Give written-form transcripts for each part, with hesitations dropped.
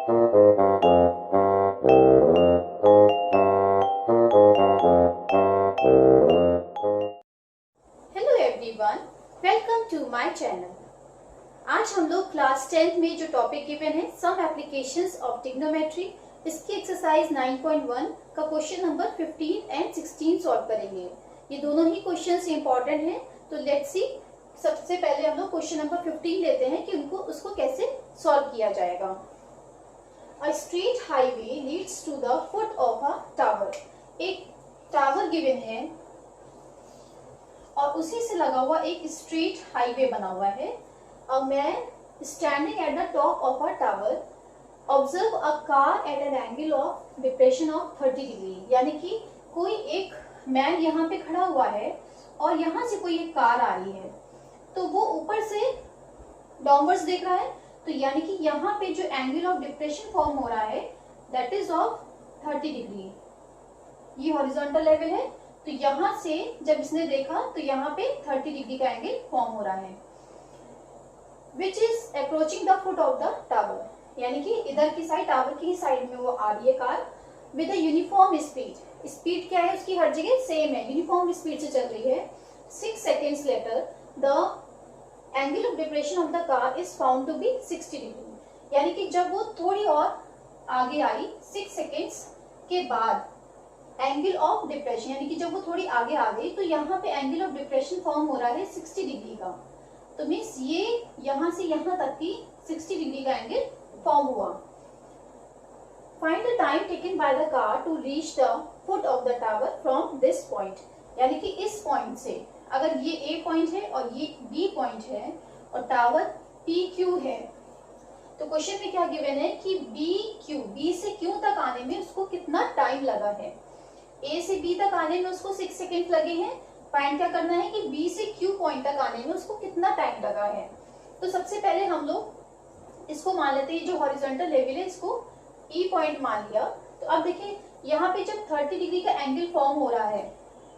Hello everyone, welcome to my channel. आज हम लोग क्लास 10th में जो टॉपिक गिवन है सम एप्लीकेशंस ऑफ ट्रिग्नोमेट्री, इसकी एक्सरसाइज 9.1 का क्वेश्चन नंबर 15 एंड 16 सॉल्व करेंगे। ये दोनों ही क्वेश्चंस इंपॉर्टेंट हैं, तो लेट्स सी। सबसे पहले हम लोग क्वेश्चन नंबर 15 लेते हैं कि उसको कैसे सॉल्व किया जाएगा। A straight highway leads to the foot of a tower. एक टावर गिवन है और उसी से लगा हुआ एक स्ट्रेट हाईवे बना हुआ है। A man standing at the top of a tower observe a car eight an angle of depression of 30 degree. यानी कि कोई एक मैन यहाँ पे खड़ा हुआ है और यहाँ से कोई एक कार आ रही है, तो वो ऊपर से डाउनवर्ड्स देख रहा है, तो यानी कि यहाँ पे जो एंगल ऑफ डिप्रेशन फॉर्म हो रहा है दैट इज ऑफ 30 डिग्री। ये हॉरिजॉन्टल लेवल है, तो यहाँ से जब इसने देखा तो यहाँ पे 30 डिग्री का एंगल फॉर्म हो रहा है। Which is approaching the foot of the tower, यानी कि इधर की साइड, टावर की ही साइड में वो आ रही है car with a uniform speed. Speed क्या है उसकी, हर जगह सेम है, यूनिफॉर्म स्पीड से चल रही है। 6 seconds later the angle of depression of the car is found to be 60 degree. यानी कि जब वो थोड़ी और आगे आई 6 सेकेंड्स के बाद एंगल ऑफ डिप्रेशन, यानी कि जब वो थोड़ी आगे आ गई तो यहाँ पे एंगल ऑफ डिप्रेशन फॉर्म हो रहा है 60 डिग्री का। तो मीन्स ये यहाँ से यहाँ तक की 60 डिग्री का एंगल फॉर्म हुआ। Find the time taken by the car to reach the foot of the tower from this point. यानी कि इस पॉइंट से, अगर ये ए पॉइंट है और ये बी पॉइंट है और टावर पी क्यू है, तो क्वेश्चन में क्या गिवन है कि बी से क्यू तक आने में उसको कितना टाइम लगा है। ए से बी तक आने में उसको 6 सेकेंड लगे हैं। फाइंड क्या करना है कि बी से क्यू पॉइंट तक आने में उसको कितना टाइम लगा है। तो सबसे पहले हम लोग इसको मान लेते हैं, जो हॉरिजॉन्टल लेवल है इसको ई पॉइंट मान लिया। तो अब देखिए यहाँ पे जब 30 डिग्री का एंगल फॉर्म हो रहा है,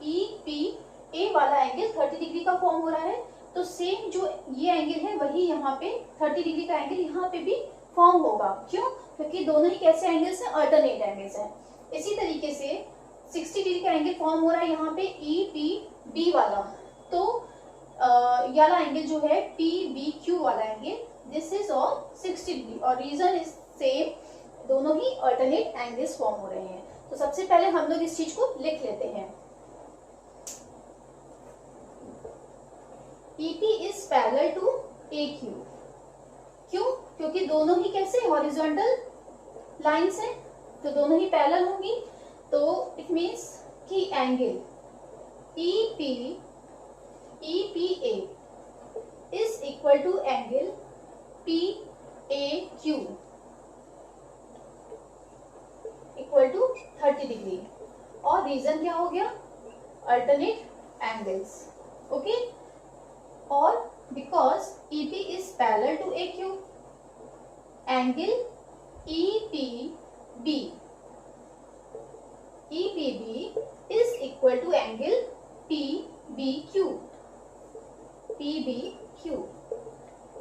ई पी ए वाला एंगल 30 डिग्री का फॉर्म हो रहा है, तो सेम जो ये एंगल है वही यहाँ पे 30 डिग्री का एंगल यहाँ पे भी फॉर्म होगा। क्यों? क्योंकि दोनों ही कैसे एंगल्स हैं, अल्टरनेट एंगल्स हैं। इसी तरीके से 60 डिग्री का एंगल फॉर्म हो रहा है यहाँ पे ई पी डी वाला, तो ये वाला एंगल जो है पी बी क्यू वाला angle, this is all 60 degree और रीजन इज सेम, दोनों ही अल्टरनेट एंगल्स फॉर्म हो रहे हैं। तो सबसे पहले हम लोग इस चीज को लिख लेते हैं। EP is parallel to AQ। क्यों? क्योंकि दोनों ही कैसे हॉरिजॉन्टल लाइंस हैं, तो दोनों ही पैरेलल होंगी। तो इट मीन्स कि angle EPA is equal to angle PAQ equal to 30 degree. और रीजन क्या हो गया, अल्टरनेट एंगल्स। ओके, और because EP is parallel to AQ, angle EPB is equal to angle PBQ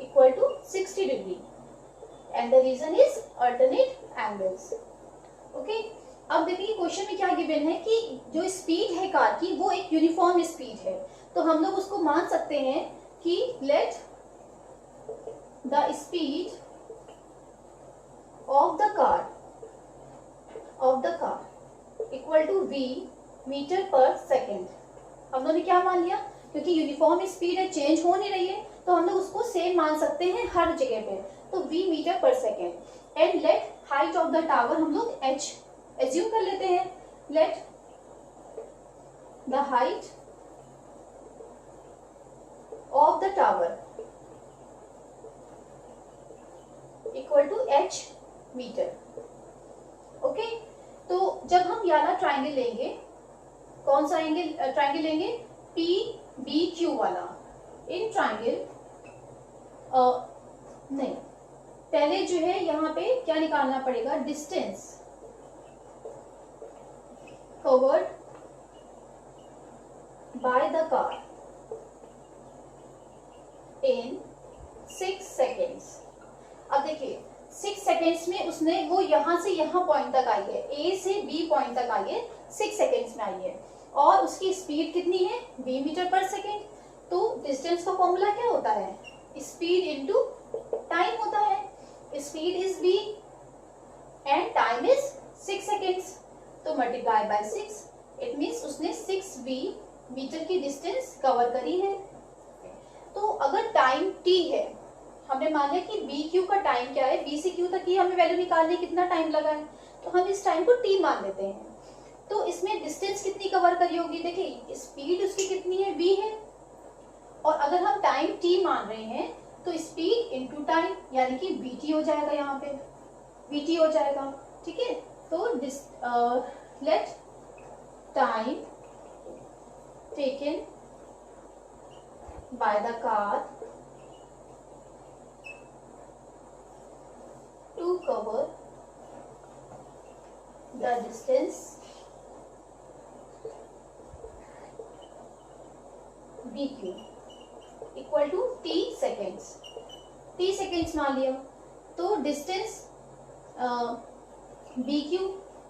equal to 60 degree, and the reason is alternate angles. Okay, अब देखिए question में क्या given है कि जो स्पीड है कार की वो एक यूनिफॉर्म स्पीड है, तो हम लोग उसको मान सकते हैं कि let the speed of the car equal to v metre per second. हम लोगों ने क्या मान लिया, क्योंकि यूनिफॉर्म स्पीड है, चेंज हो नहीं रही है, तो हम लोग उसको सेम मान सकते हैं हर जगह पे, तो v metre per second. And let height of the tower हम लोग h एज्यूम कर लेते हैं। Let the height of the tower equal to h metre. Okay, तो जब हम याला ट्राइंगल लेंगे, कौन सा एंगल ट्राइंगल लेंगे, PBQ वाला। इन ट्राइंगल नहीं, पहले जो है यहाँ पे क्या निकालना पड़ेगा, distance covered by the car in 6 seconds. अब देखिए 6 सेकेंड्स में उसने वो यहाँ से यहाँ पॉइंट तक आई है, ए से बी पॉइंट तक आई है, 6 सेकेंड्स में आई है, और उसकी स्पीड कितनी है, v मीटर पर सेकेंड। तो डिस्टेंस का फॉर्मूला क्या होता है, स्पीड इनटू टाइम होता है। Speed is v and time is 6 seconds, तो मल्टीप्लाई बाय 6, इट मीन्स उसने 6v मीटर की डिस्टेंस कवर करी है। तो अगर टाइम t है, हमने मान लिया कि बी क्यू का टाइम क्या है, बी से क्यू तक की हमें वैल्यू निकालनी, कितना टाइम लगा है, तो हम इस टाइम को t मान लेते हैं। तो इसमें डिस्टेंस कितनी कवर करी होगी, देखिए स्पीड उसकी कितनी है, v है, और अगर हम टाइम t मान रहे हैं तो स्पीड इनटू टाइम यानी कि vt हो जाएगा, यहाँ पे vt हो जाएगा, ठीक है। तो let time taken by the car to cover the distance BQ equal to t seconds। t seconds मान लिया, तो डिस्टेंस BQ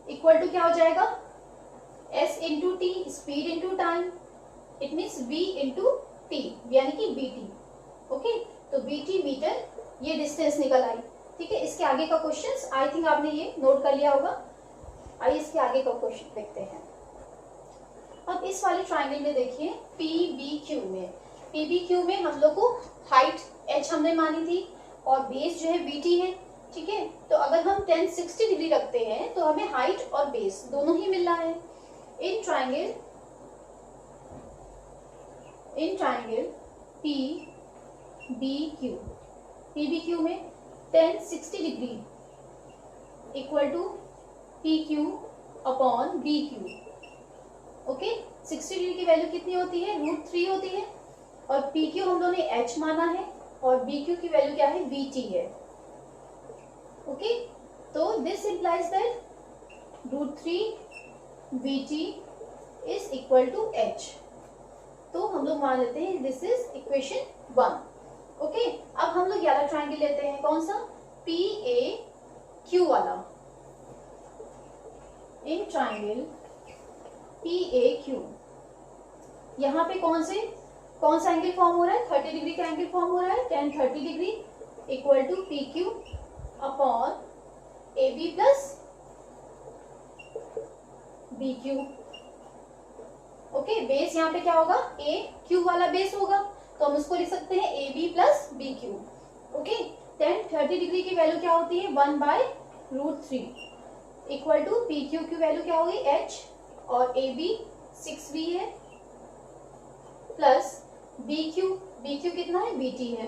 इक्वल टू क्या हो जाएगा, s into T, speed into time, it means v into T यानी कि BT। Okay, तो BT metre ये डिस्टेंस निकल आई, ठीक है। इसके आगे का क्वेश्चन आई थिंक आपने ये नोट कर लिया होगा। आइए इसके आगे का क्वेश्चन देखते हैं। अब इस वाले ट्राइंगल में देखिए पीबीक्यू में हम लोग को हाइट h हमने मानी थी और बेस जो है bt है, ठीक है। तो अगर हम 1060 डिग्री रखते हैं तो हमें हाइट और बेस दोनों ही मिल रहा है। इन ट्राइंगल पीबीक्यू में 1060 degree equal to PQ upon BQ। Okay, 60 degree की वैल्यू कितनी होती है, √3 होती है, और PQ हम लोगों ने h माना है और BQ की वैल्यू क्या है, BT है। ओके, तो this implies that √3 BT is equal to h। तो हम लोग मान लेते हैं दिस इज इक्वेशन 1। ओके, अब हम लोग वाला ट्राइंगल लेते हैं, कौन सा, PAQ वाला। इन ट्राइंगल PAQ यहाँ पे कौन सा एंगल फॉर्म हो रहा है, 30 डिग्री का एंगल फॉर्म हो रहा है। 1030 degree equal to PQ upon AB plus BQ। Okay, base यहाँ पे क्या होगा, AQ वाला बेस होगा, तो हम उसको लिख सकते हैं AB plus BQ। Okay, 1030 degree की वैल्यू क्या होती है, 1/√3 इक्वल टू PQ की वैल्यू क्या होगी, h, और AB 6V है, प्लस BQ कितना है, BT है।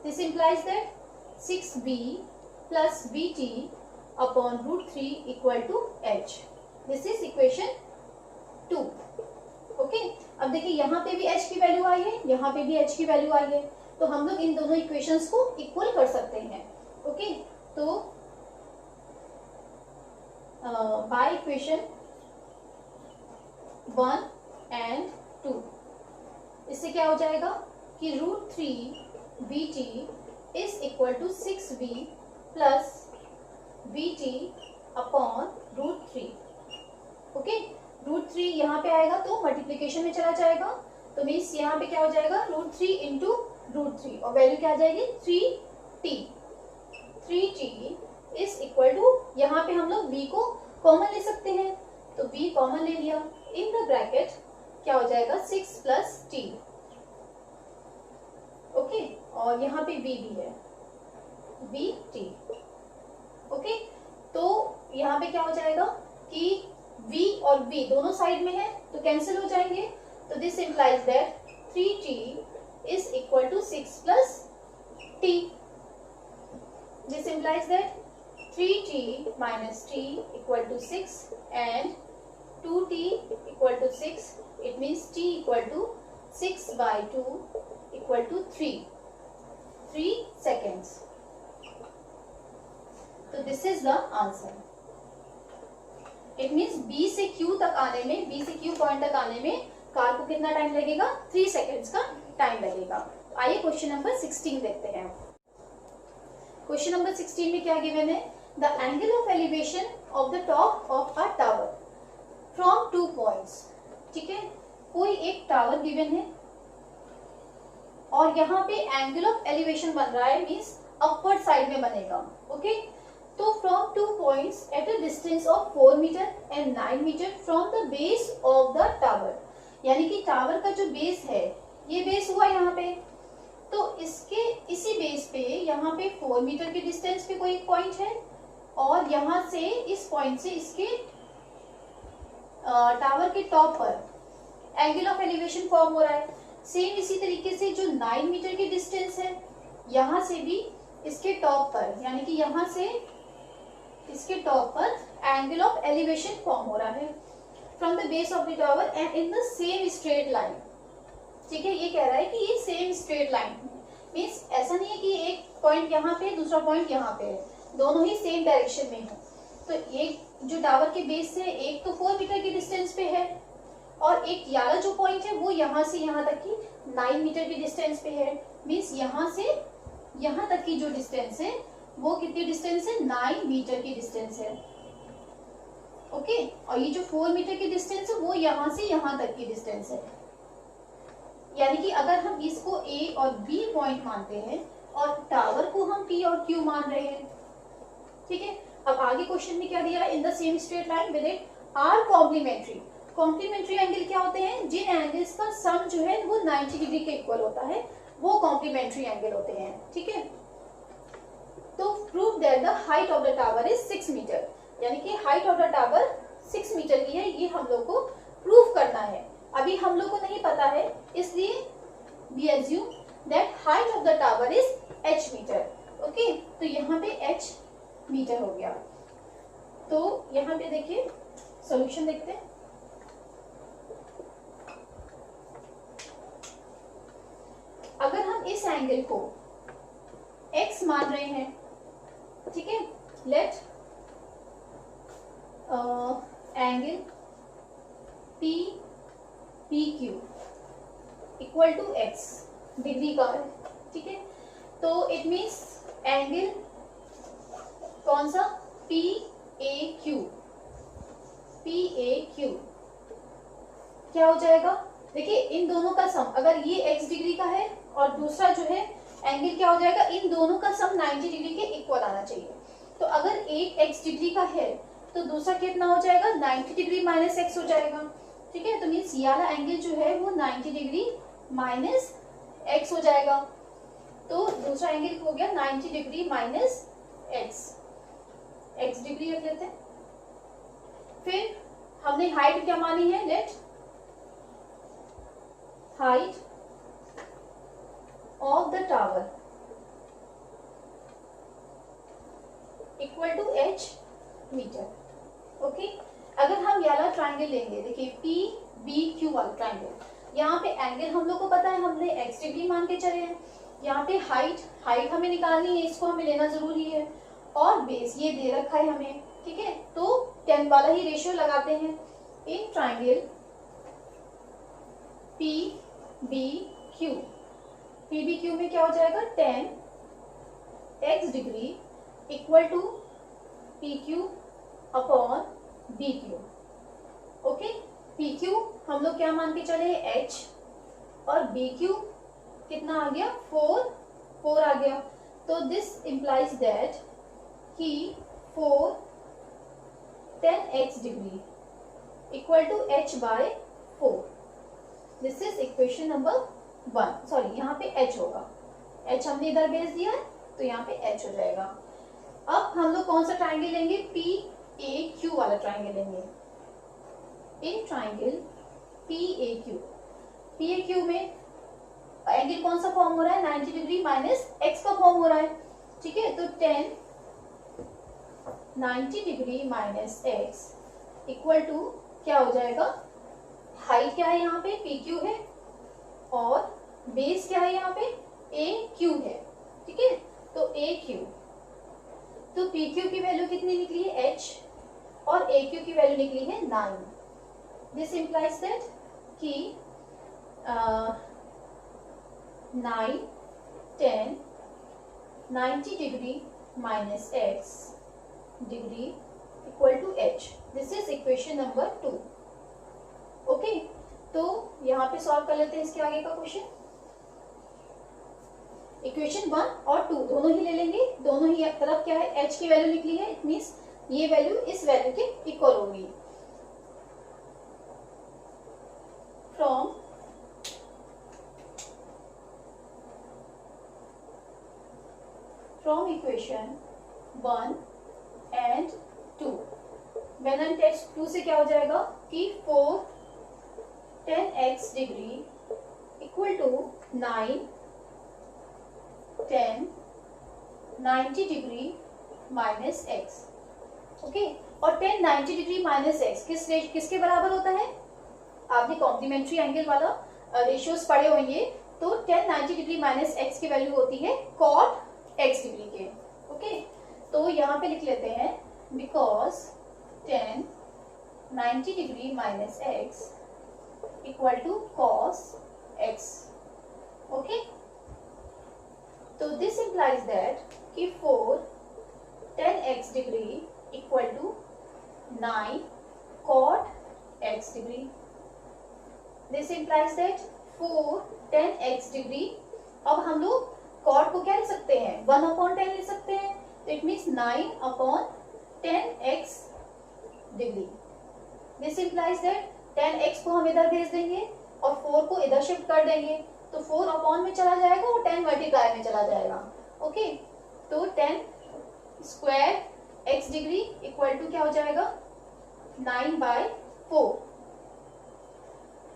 This implies that 6V plus BT upon √3 equal to h। This is equation 2। Okay, अब देखिए यहाँ पे भी h की वैल्यू आई है, यहाँ पे भी h की वैल्यू आई है, तो हम लोग इन दोनों इक्वेशंस को इक्वल कर सकते हैं। ओके, तो बाय इक्वेशन 1 एंड 2 इससे क्या हो जाएगा कि √3 BT is equal to 6V plus BT upon √3। Okay, √3 यहाँ पे आएगा तो मल्टीप्लीकेशन में चला जाएगा, तो मीन्स यहाँ पे क्या हो जाएगा, √3 इंटू √3 और वैल्यू क्या आ जाएगी, 3t इज इक्वल टू, यहाँ पे हम लोग v को कॉमन ले सकते हैं, तो v कॉमन ले लिया, इन द ब्रैकेट क्या हो जाएगा, 6 प्लस t। ओके, और यहाँ पे v भी है, vt। ओके, तो यहाँ पे क्या हो जाएगा कि v और v दोनों साइड में है तो कैंसिल हो जाएंगे, तो this implies that 3t is equal to 6 plus t। This implies that 3t minus t equal to 6 and 2t equal to 6, it means t equal to 6/2 equal to 3 seconds। तो this is the answer. It means B से Q तक आने में, B से Q point तक आने में car को कितना टाइम लगेगा, 3 सेकेंड्स का टाइम लगेगा। आइए क्वेश्चन नंबर 16 देखते हैं। क्वेश्चन नंबर 16 में क्या गिवन है, the angle of elevation of the top of a tower from 2 points. ठीक है, कोई एक टावर गिवन है और यहाँ पे एंगल ऑफ एलिवेशन बन रहा है, मीन्स अपवर्ड साइड में बनेगा। ओके, तो from 2 points at a distance of 4 metre and 9 metre from the base of the tower, यानी कि टावर का जो बेस है, ये बेस हुआ यहाँ पे, तो इसके इसी बेस पे यहाँ पे 4 मीटर के डिस्टेंस पे कोई एक पॉइंट है और यहाँ से इस पॉइंट से इसके टावर के टॉप पर एंगल ऑफ एलिवेशन फॉर्म हो रहा है। सेम इसी तरीके से जो 9 मीटर की डिस्टेंस है, यहाँ से भी इसके टॉप पर, यानी कि यहाँ से इसके टॉप पर एंगल ऑफ एलिवेशन फॉर्म हो रहा है from the base of the tower and in the same straight line. ठीक है, ये कह रहा है कि ये सेम स्ट्रेट लाइन, मीन्स ऐसा नहीं है कि एक पॉइंट यहाँ पे दूसरा पॉइंट यहाँ पे है, दोनों ही सेम डायरेक्शन में है। तो एक जो टावर के बेस से एक तो 4 मीटर की डिस्टेंस पे है और एक वाला जो पॉइंट है वो यहाँ से यहाँ तक की 9 मीटर की डिस्टेंस पे है, मीन्स यहाँ से यहाँ तक की जो डिस्टेंस है वो कितनी डिस्टेंस है, 9 मीटर की डिस्टेंस है। ओके, और ये जो 4 मीटर की डिस्टेंस है वो यहाँ से यहाँ तक की डिस्टेंस है, यानी कि अगर हम इसको ए और बी पॉइंट मानते हैं और टावर को हम पी और क्यू मान रहे हैं। ठीक है, अब आगे क्वेश्चन में क्या दिया है, in the same straight line with it are complementary. Complementary angle क्या होते हैं, जिन एंगल्स का सम जो है वो 90 डिग्री के इक्वल होता है, वो कॉम्प्लीमेंट्री एंगल होते हैं। ठीक है, तो prove that the height of the tower is 6 metre, यानी कि height of the tower 6 metre की है, ये हम लोग को प्रूव करना है। अभी हम लोग को नहीं पता है, इसलिए we assume that height of the tower is h metre. Okay, तो यहाँ पे h मीटर हो गया। तो यहाँ पे देखिए सॉल्यूशन देखते हैं। अगर हम इस एंगल को x मान रहे हैं, ठीक है, let angle P PQ equal to x degree का है। ठीक है, तो इट मीन्स एंगल कौन सा, PAQ क्या हो जाएगा, देखिए इन दोनों का सम, अगर ये x डिग्री का है और दूसरा जो है एंगल क्या हो जाएगा, इन दोनों का सम 90 डिग्री के इक्वल आना चाहिए। तो अगर एक x डिग्री का है तो दूसरा कितना हो जाएगा, 90 डिग्री माइनस x हो जाएगा। ठीक है, तो मीन्स ये वाला एंगल जो है वो 90 डिग्री माइनस x हो जाएगा। तो दूसरा एंगल हो गया 90 डिग्री माइनस x डिग्री रख लेते हैं। फिर हमने हाइट क्या मानी है, let height of the tower equal to h metre. Okay, अगर हम ये वाला ट्राइंगल लेंगे, देखिए PBQ वाला ट्राइंगल, यहाँ पे एंगल हम लोग को पता है, हमने x डिग्री मान के चले हैं। यहाँ पे हाइट हमें निकालनी है, इसको हमें लेना जरूरी है, और बेस ये दे रखा है हमें। ठीक है, तो 10 वाला ही रेशियो लगाते हैं। इन ट्राइंगल PBQ में क्या हो जाएगा, 10 x degree equal to PQ upon BQ। Okay, PQ हम लोग क्या मान के चले, h, और BQ कितना आ गया, 4 आ गया। तो दिस इंप्लाइज दैट कि 10x degree equal to h by 4। This is equation number 1। Sorry, यहाँ पे h होगा, h हमने इधर भेज दिया है तो यहाँ पे h हो जाएगा। अब हम लोग कौन सा ट्राइंगल लेंगे, PAQ वाला ट्राइंगल लेंगे। इन ट्राइंगल PAQ में एंगल कौन सा फॉर्म हो रहा है, 90 डिग्री माइनस x का फॉर्म हो रहा है। ठीक है, तो 10 90 degree minus x equal to क्या हो जाएगा, हाइट क्या है यहाँ पे, PQ है, और बेस क्या है यहाँ पे, AQ है। ठीक है, तो AQ, तो PQ की वैल्यू कितनी निकली है, h, और AQ की वैल्यू निकली है 9। दिस इंप्लाइज दैट कि 9, 10, 90 degree minus x degree equal to h. This is equation number 2. Okay, तो यहाँ पे सॉल्व कर लेते हैं इसके आगे का क्वेश्चन. इक्वेशन 1 और 2 दोनों ही ले लेंगे. दोनों ही तरफ क्या है, h की वैल्यू निकली है. इट मीन्स ये वैल्यू इस वैल्यू के इक्वल होगी. From equation 1 and 2 when I test 2 से क्या हो जाएगा कि 4 10x degree equal to 9 10 90 degree minus x. Okay, और 10 90 डिग्री माइनस x किसके बराबर होता है? आपने कॉम्प्लीमेंट्री एंगल वाला रेशियोज पढ़े होंगे. तो 10 90 डिग्री माइनस x की वैल्यू होती है cot x डिग्री के. ओके, तो यहाँ पे लिख लेते हैं because 10 90 degree minus x equal to cos x. Okay, तो दिस इंप्लाइज दैट कि 4 10x degree equal to 9 cot x degree. This implies that 4 10x degree. अब हम लोग cot को क्या लिख सकते हैं, 1/10 लिख सकते हैं. तो it means 9/10x degree. This implies that 10x को हम इधर भेज देंगे और 4 को इधर शिफ्ट कर देंगे. तो 4 अपॉन में चला जाएगा और 10 मल्टीप्लाई में चला जाएगा. ओके, तो 10 square x degree equal to क्या हो जाएगा 9/4.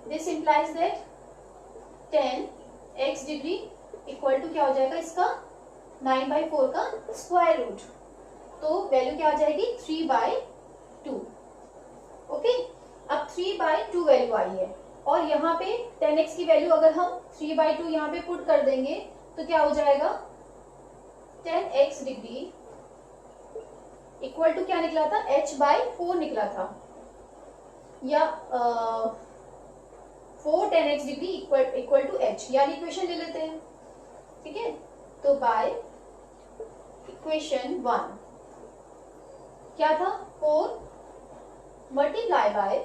This implies that 10x degree equal to क्या हो जाएगा इसका 9/4 का स्क्वायर रूट. तो वैल्यू क्या आ जाएगी 3/2. ओके, अब 3/2 वैल्यू आई है और यहाँ पे 10x की वैल्यू अगर हम 3/2 यहाँ पे पुट कर देंगे तो क्या हो जाएगा 10x डिग्री इक्वल टू क्या निकला था h/4 निकला था, या 4 10x degree equal to h, यानी इक्वेशन ले लेते हैं. ठीक है, तो बाय इक्वेशन 1 क्या था 4 मल्टीप्लाई बाय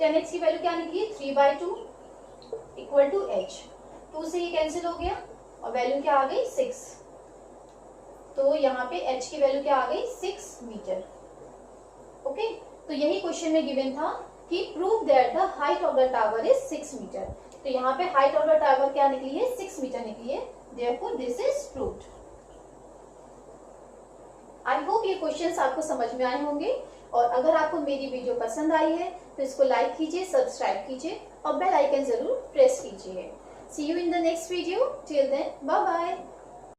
10x की वैल्यू क्या निकली 3/2 इक्वल टू h. 2 से ये कैंसिल हो गया और वैल्यू क्या आ गई 6. तो यहाँ पे h की वैल्यू क्या आ गई 6 मीटर. ओके, तो यही क्वेश्चन में गिवन था कि prove that the height of the tower is 6 metre. तो यहाँ पे हाइट ऑफ द टावर क्या निकली है 6 मीटर निकली है. Therefore, this is proved. I hope ये क्वेश्चंस आपको समझ में आए होंगे और अगर आपको मेरी वीडियो पसंद आई है तो इसको लाइक कीजिए, सब्सक्राइब कीजिए और बेल आइकन जरूर प्रेस कीजिए. See you in the next video. Till then, bye bye.